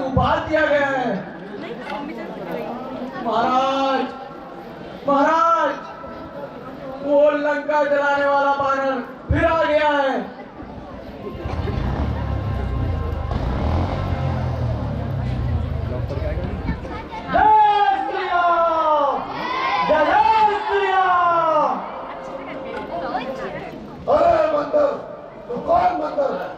उबाल दिया गया है। महाराज, महाराज, वो लंका जलाने वाला बानर फिर आ गया है। अरे मंदिर, तू कौन मंदिर है?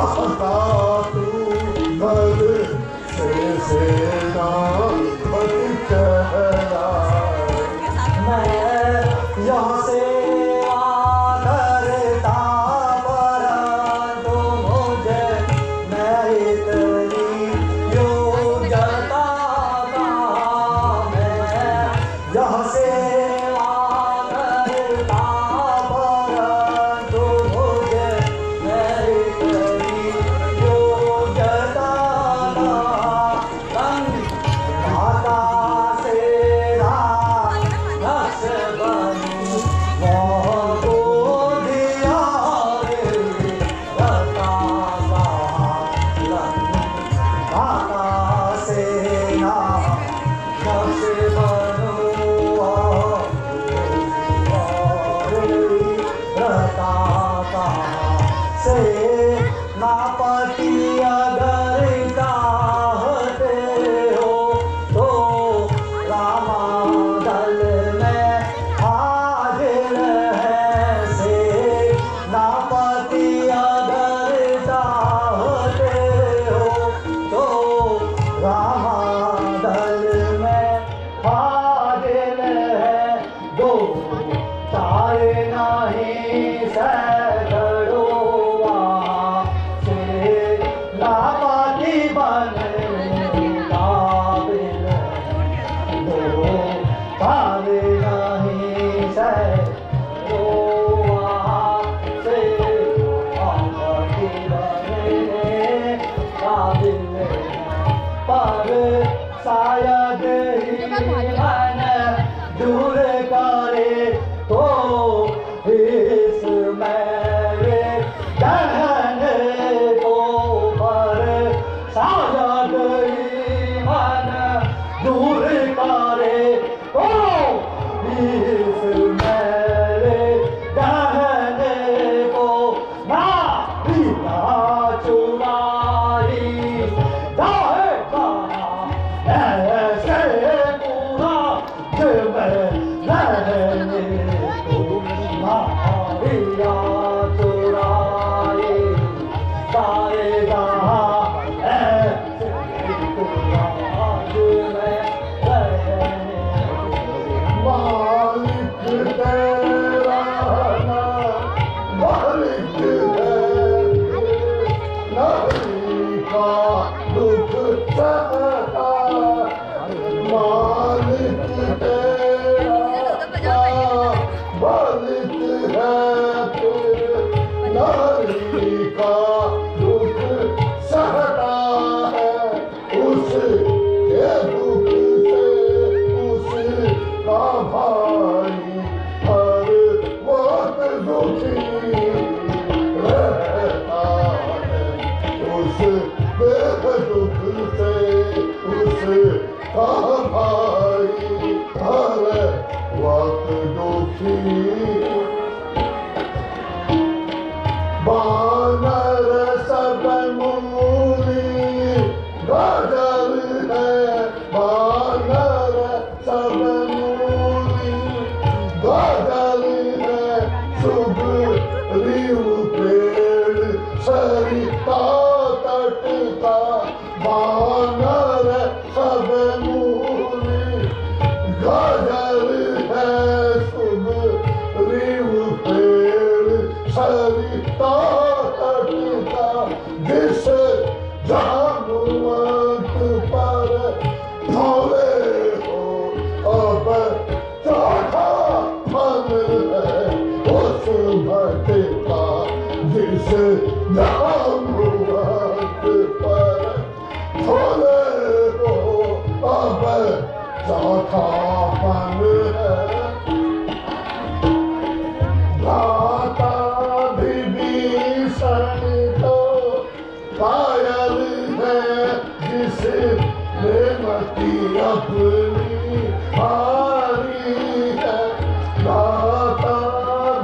आता तू घर से नापति चला मैं यहाँ सेवा करता परंतु मुझे नहीं तेरी योग्यता का। मैं यहाँ सेवा करता परंतु मुझे नहीं तेरी योग्यता का। माता से नक्श बनूं मोह दिया रे रता माता से नक्श बनूं रता से नापति अगर चाहते हो तो रामादल में हाजिर है। से नापति अगर चाहते हो तो रामादल में हाजिर है। दो चार नहीं सैकड़ों से नापति बनने काबिल दो चार नहीं सैकड़ों से नापति बनने काबिल पर शायद ही मन दूर करे तो इस मेरे कहने को। पर शायद ही मन दूर करे तो इस मेरे कहने को। ना बिना चुराई जाए ऐसे पूरा रहने को। मारिया चुराए जाएगा ऐसे पूरा रहने को। मालिक तेरा मालिक है नहीं का दुख सहता। मालिक तेरा मालिक है नहीं का दुख सहता है। उसके दुख से उसका भाई हर वक्त दुखी रहता है। उस दुख से उसका भाई हर वक्त दुखी। बानर सब मूली गजल है। बानर सब मूली गजल है। शुभ रीव पेड़ सरिता तट का। बानर सब मूली गजल है। शुभ रीव पेड़ सरिता तट का। जिस जानुवंत पर भोले हो अब चौथा फल है उस भक्त का। जिस जानुवंत पर भोले हो अब चौथा फल है। भ्राता विभीषण तो कायल है जिसने मति अपनी हारी है। भ्राता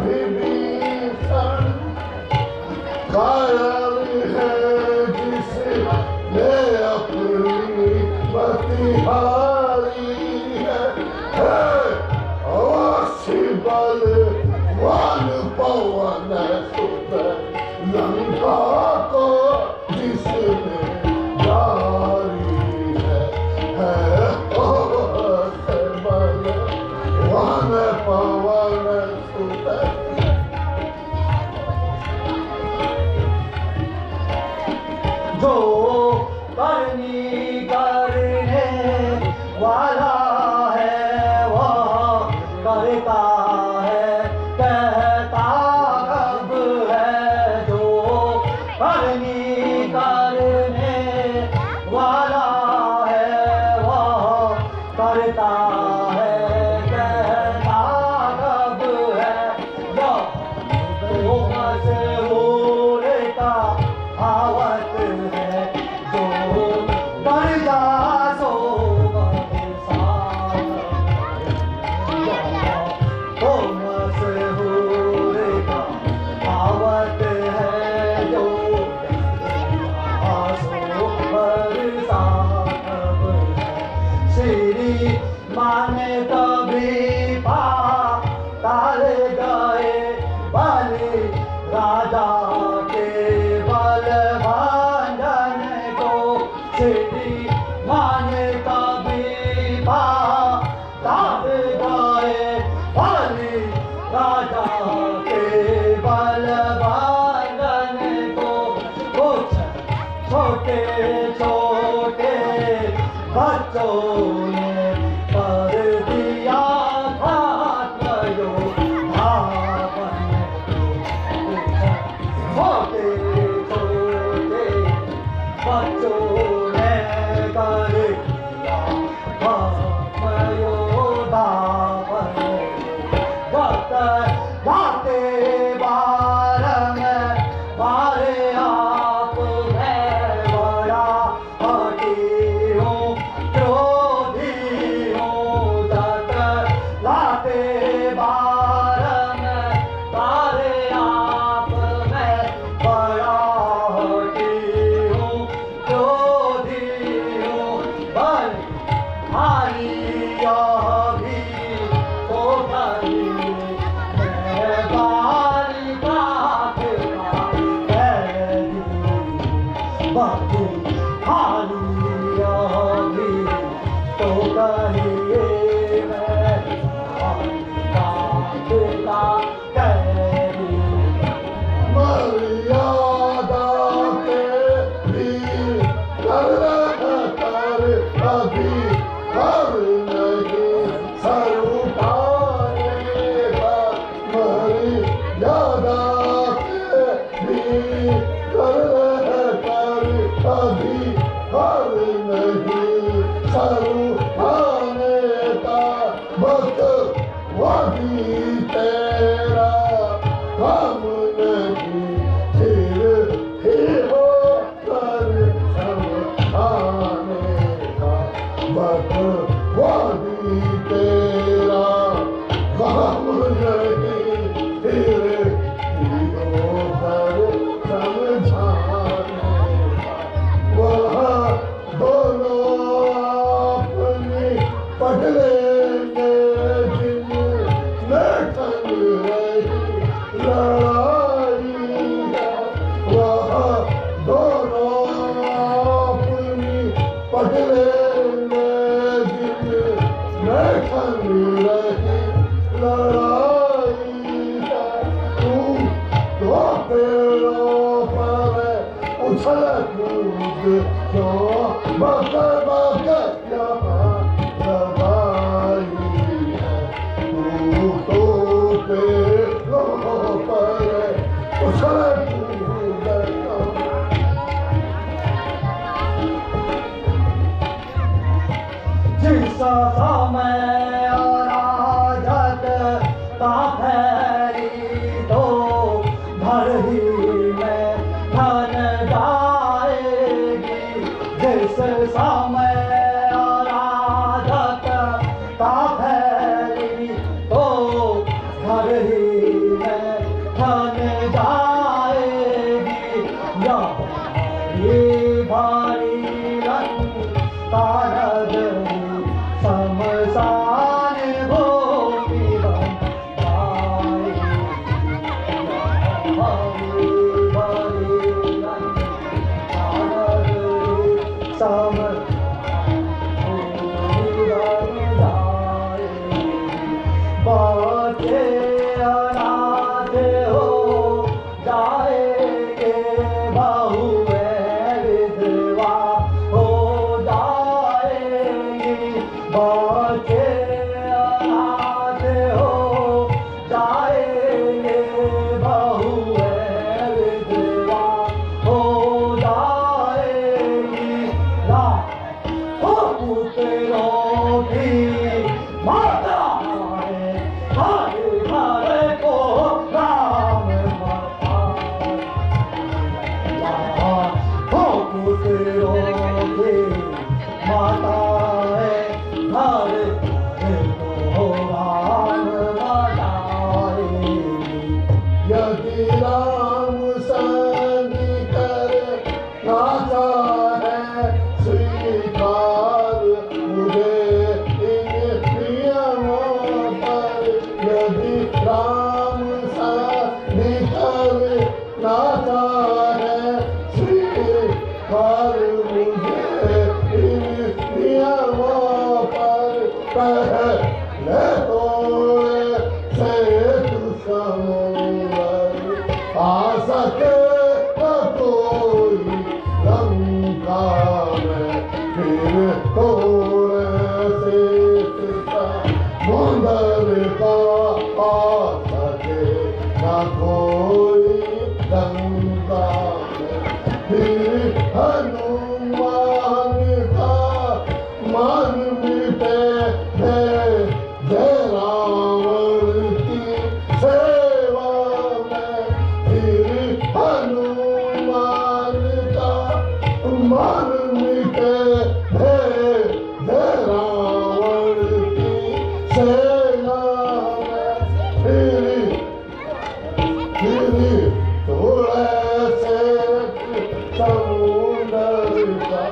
विभीषण कायल है जिसने अपनी मति हारी है। अवश्य बल वन पवन सुत लंका को जिसमें जारी है मन वन पवन सुत जो करनी करने वाला है वह करता है कहता कब है जो करनी करने वाला है वह करता है कहता कब है जो मशहूर का आवत है जो दर्जा सो तो मशहूर का आवत है जो आसो बरसात है श्री माने कभी पा ताल गए बलि राजा के बल भांजन को श्री माने कभी पा ताल गए बलि राजा के बल भांजन को कुछ छोटे छोटे बच्चों ने कर दिया घात जो भावन छोटे छोटे बच्चों ने कर दिया भावयो धावन गाते बार में मारे आप मैं बड़ा हटी हूँ क्रोधी हूँ जत लाते बार में मारे आप मैं बड़ा हटी हूँ क्रोधी हूँ बल हारी भी तो भरी मैं बालिका बाकी हारी भी तो कहिए मैं बालिका कहरी मर्यादा के भी कर अभी हर नहीं सर उठाएगा मर्यादा के भी कर अभी हर नहीं सर उठाने का वक्त वही तेरा हम नहीं फिर ही हो कर समझाने का वक्त वही तेरा हम नहीं फिर ही हो कर समझाने का वह दोनों अपनी पकड़ेंगे जिनमें ठन रही लड़ाई है वह दोनों अपनी पकड़ेंगे जिनमें ठन रही लड़ाई है तू दो पेड़ों पर उछल कूद क्यों बक बक यहाँ दबाई है तू तो पेड़ों पर उछल कूद क्यों जिस समय अराजक का फैली तो घर ही में धन जाएगी जिस समय अराजक का फैली तो घर ही में धन जाएगी या भारी रंग का नगरी शमशान भूमि बन जाएगी। पर मुझे इन नियमों पर पहले तोड़े से तू समुंदर आ सके न कोई लंका में फिर तोड़े से समुंदर का आ सके न कोई लंका में फिर हनुमान का मन मिटे है जय रावण की सेवा में फिर हनुमान का मन मिटे है जय रावण की सेवा में फिर थोड़े से समुंदर का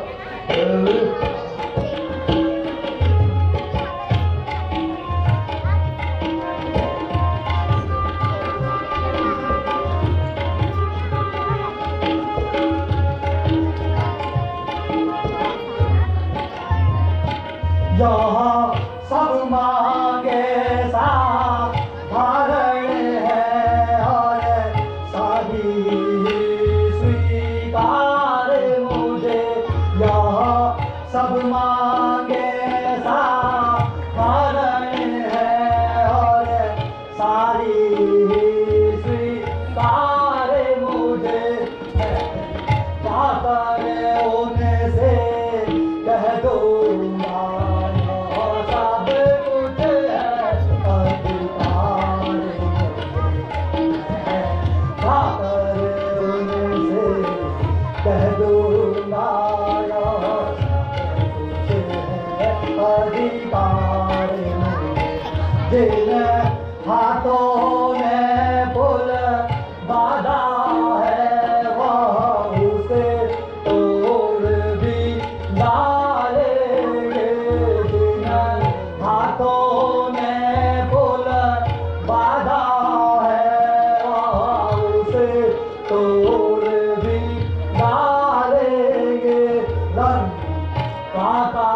यहाँ सब मांगे साधारण है और सारी स्वीकार मुझे। यहाँ सब मांगे साधारण है और सारी स्वीकार मुझे। जाकर उनसे कह दो जिन हाथों ने पुल बांधा है वह उसे तोड़ भी डालेंगे। जिन हाथों ने पुल बांधा है वह उसे तोड़ भी डालेंगे। लंका का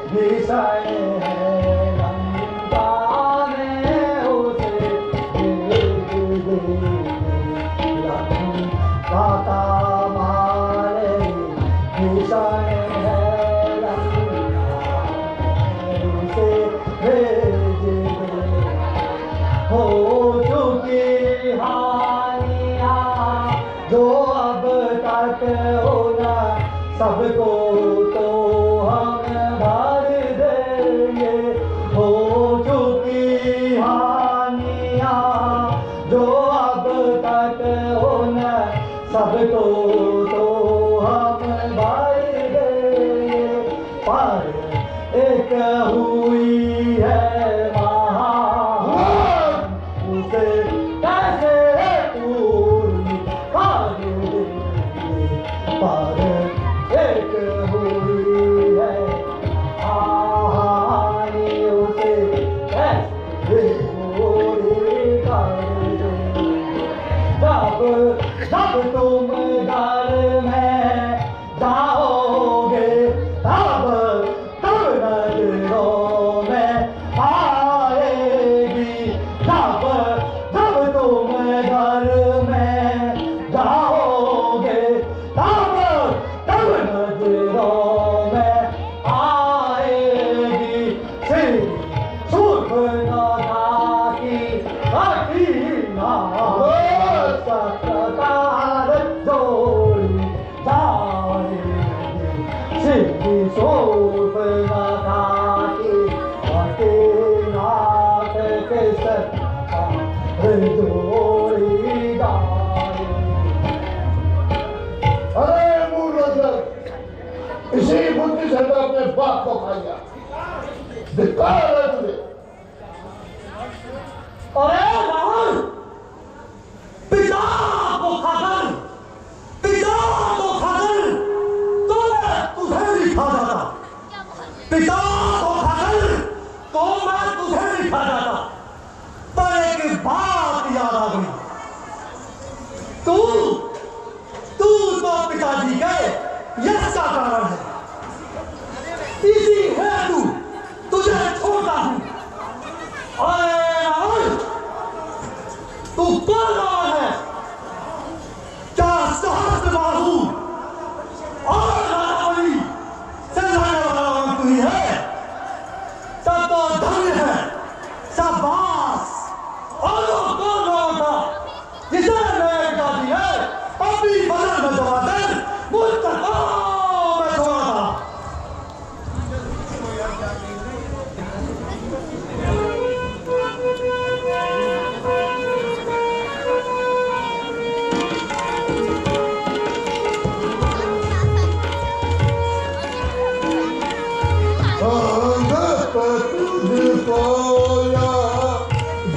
विषय है लंका में उसे लंका का मारे विषय है लंका उसे भेज दे। हो चुकी हानियाँ जो अब तक हो न सबको तो हम भर देंगे। हो चुकी हानियाँ जो अब तक हो न सबको तो हम भर देंगे। पर एक हुई है महान उसे कैसे पूरी कर देंगे। पर एक हुई है कहानी उसे कैसे पूरी कर देंगे। जब जब तुम घर में जाओगे तब नजरों में आएगी। जब जब तुम घर में जाओगे तब नजरों में आएगी। सुर्पनखा की कठिना सत्कार जोड़ी जाएगी। सुर्पनखा की कठिना के सत्कार जोड़ी जाएगी। अरे मूर्ख, इसी बुद्धि से तो अपने बाप को खाया। धिक्कार है तुझे। अरे रावण, पिता को खाकर तो मैं तुझे भी खा जाता। पिता को खाकर तो मैं तुझे भी खा जाता। पर एक बात याद आ गई। तू के यश का कारण है। इसी हेतु तुझे छोड़ता हूं। और तू कौन है? क्या सहस्त्रबाहु और रावणी से लड़ने वाला तू ही है? तब तो धन्य है, शाबाश। और वो कौन था जिसे मैं बता दी है अपनी बदल में दबा दे मुझ तक मैं छोड़ा था। तुझको या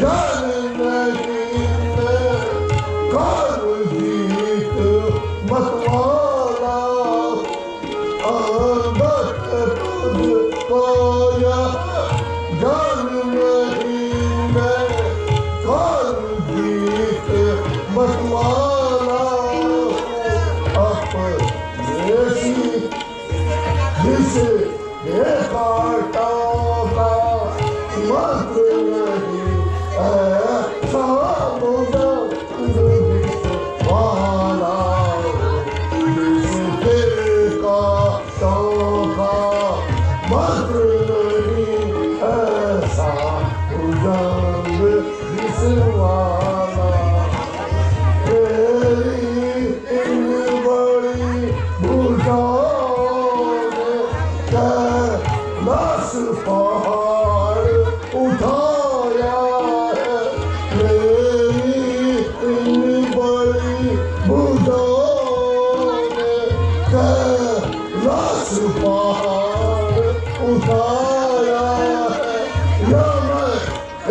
जान नहीं कर जीत मतवाला। आदत तुझको या जान नहीं कर जीत मतवाला। अपने जिसे देखा का मत नहीं ऐसा मुझे वाला। जिसे देखा का मत नहीं ऐसा मुझे वाला। तेरी इन बड़ी भुजाओं कैलाश पहाड़ उठाया है। मेरी इन बड़ी भुजाओं ने कैलाश पहाड़ उठाया है। या मैं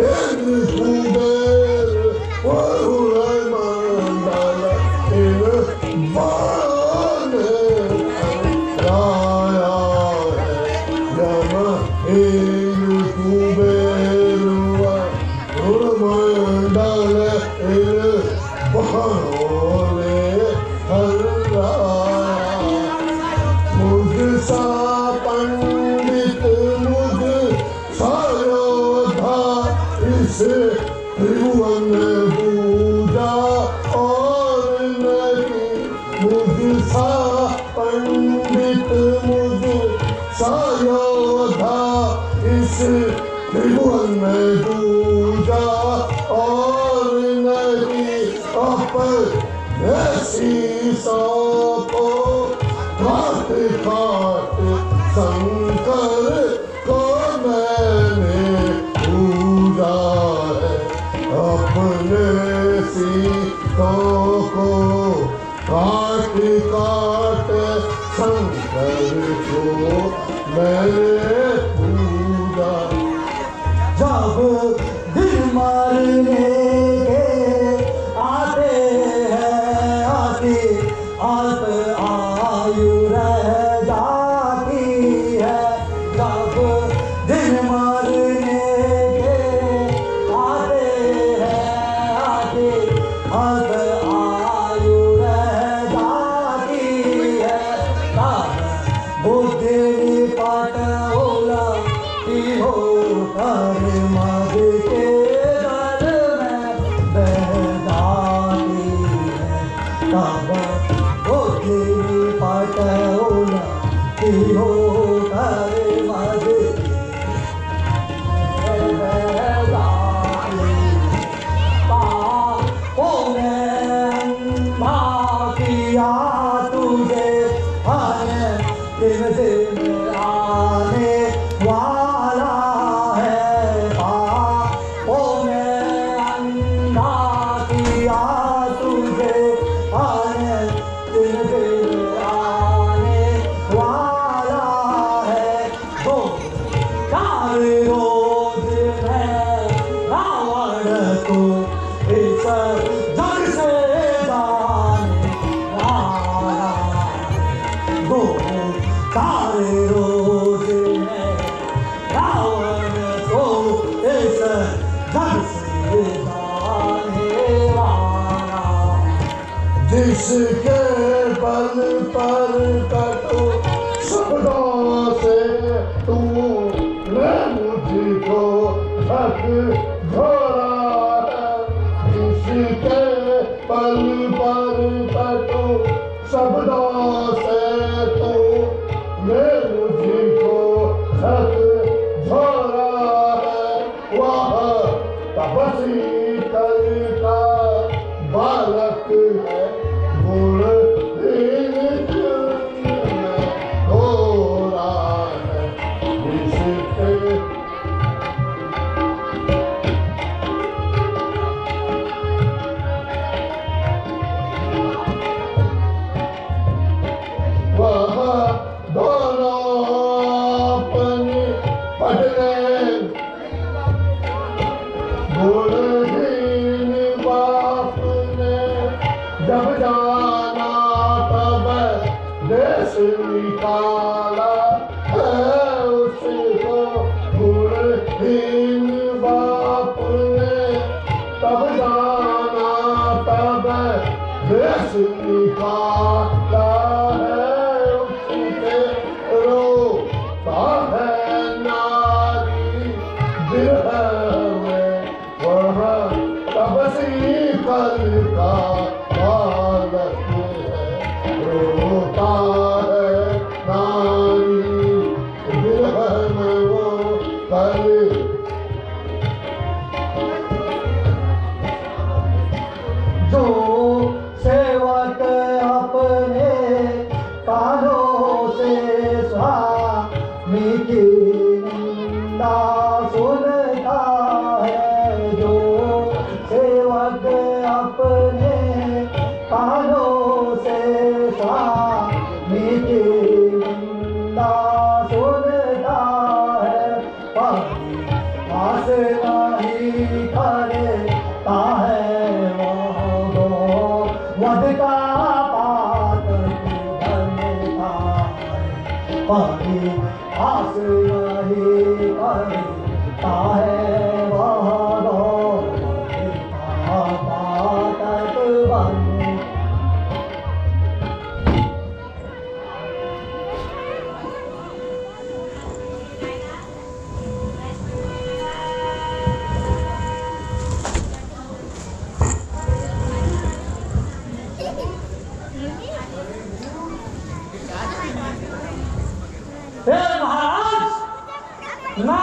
एक कुबेर वरुण मंडल इन बाणों ने लाया है। जब एक कुबेर वरुण मंडल इन बाणों ने हराया। मुझसा पंडित मुझ सा योद्धा इस त्रिभुवन पूजा और नहीं। मुझसा पंडित मुझ सा योद्धा इस त्रिभुवन में पूजा और नहीं। अपने शीशों को काट काट शंकर को मैंने पूजा है। अपने शीशों को काट काट शंकर को मैंने पूजा। जब दिन मारने के आते हैं आती अल्प आयु रह जाती है। जब दिन मारने के आते हैं आती अल्प आयु रह जाती है। तब बुद्धि पटोला की हो कर मद के दल में बह जाती है। तब बुद्धि पटोला की हो कर मद के बह जाती है। पापों ने अंधा किया तुझे दिन दिन आने वाला है। पापों ने अंधा किया तुझे दिन दिन आने वाला है। तो 4 रोज में रावण को इस जग से जाने वाला इसके बल पर कटो शब्दों से तूने मुझको थक झोरा है। इसके बल पर कटो शब्दों से तूने मुझको थक झोरा है। वह तपसी कल का बालक है, गुणहीन में थोड़ा है। इसके वह दोनों अपनी पढ़ने गुणहीन बाप ने जब जाना तब देश निकाला है उसको। गुणहीन बाप ने तब जाना तब देश निकाला है उसके। रोता है नारी विरह में वह तपसी कल का बालक है। रोता है नारी विरह में वो कल जो सेवक अपने कानों से स्वामी की निंदा सुनता है। जो सेवक अपने कानों से स्वामी की निंदा सुनता है, पास नहीं करता है वो वध का पातक बनता है। पानी पास नहीं करता है वो वध का पातक बनता है। हे महाराज, ना